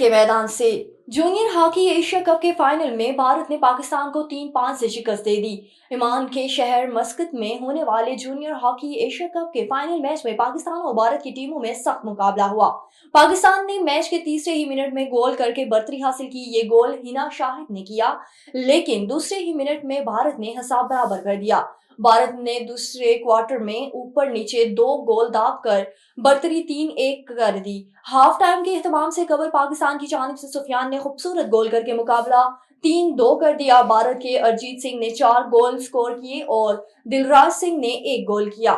के मैदान से। जूनियर हॉकी एशिया कप के फाइनल में भारत ने पाकिस्तान को 3-5 से शिकस्त दे दी। ओमान के शहर मस्कत में होने वाले जूनियर हॉकी एशिया कप के फाइनल मैच में पाकिस्तान और भारत की टीमों में सख्त मुकाबला हुआ। पाकिस्तान ने मैच के तीसरे ही मिनट में गोल करके बढ़तरी हासिल की। ये गोल हिना शाहिद ने किया, लेकिन दूसरे ही मिनट में भारत ने हिसाब बराबर कर दिया। भारत ने दूसरे क्वार्टर में ऊपर नीचे 2 गोल दागकर बढ़तरी 3-1 कर दी। हाफ टाइम के एहतमाम से कबल पाकिस्तान की जानिब से सुफियान ने खूबसूरत गोल करके मुकाबला 3-2 कर दिया। भारत के अरजीत सिंह ने 4 गोल स्कोर किए और दिलराज सिंह ने 1 गोल किया।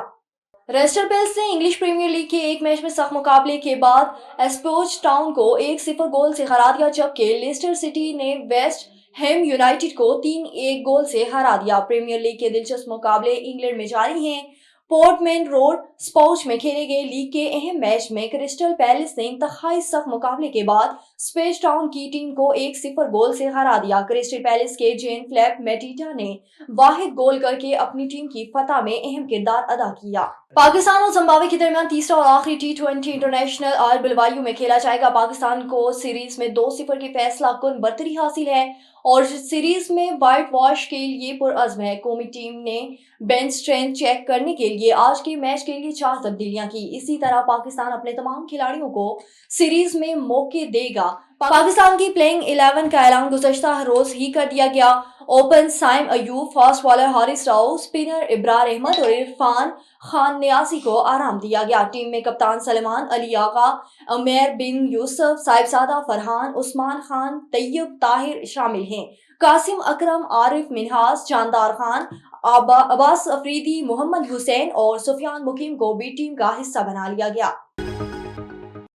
रेस्टर पेल्स ने इंग्लिश प्रीमियर लीग के एक मैच में सख्त मुकाबले के बाद एस्पोर्च टाउन को 1-0 गोल से हरा दिया, जबकि लेस्टर सिटी ने वेस्ट हैम यूनाइटेड को 3-1 गोल से हरा दिया। प्रीमियर लीग के दिलचस्प मुकाबले इंग्लैंड में जारी हैं। पोर्टमैन रोड स्पोर्ट्स में खेले गए लीग के अहम मैच में क्रिस्टल पैलेस ने इंतहाई सख्त मुकाबले के बाद स्पेस टाउन की टीम को 1-0 गोल से हरा दिया। क्रिस्टल पैलेस के जेन फ्लैप मैटिटा ने वाहिद गोल करके अपनी टीम की फतह में अहम किरदार अदा किया। पाकिस्तान और जिम्बाब्वे के दरमियान तीसरा और आखिरी T20 इंटरनेशनल आज बुलवायु में खेला जाएगा। पाकिस्तान को सीरीज में 2-0 की फैसला कुन बढ़तरी हासिल है और सीरीज में व्हाइट वॉश के लिए पुरअज़्म है। कौमी टीम ने बेंच स्ट्रेंथ चेक करने के लिए आज के मैच के लिए 4 तब्दीलियां की। इसी तरह पाकिस्तान अपने तमाम खिलाड़ियों को सीरीज में मौके देगा। पाकिस्तान की प्लेइंग 11 का ऐलान गुज़श्ता रोज ही कर दिया गया। Open Saim Ayub, fast bowler Haris Rauf, spinner Ibrar Ahmed और इरफान खान नियाजी को आराम दिया गया। टीम में कप्तान सलमान अली आगा, उमैर बिन यूसुफ, साहिबजादा फरहान, उस्मान खान, तैयब ताहिर शामिल हैं। कासिम अकरम, आरिफ मिनहास, जानदार खान, अब्बास अफरीदी, मोहम्मद हुसैन और सुफियान मुकीम को भी टीम का हिस्सा बना लिया गया।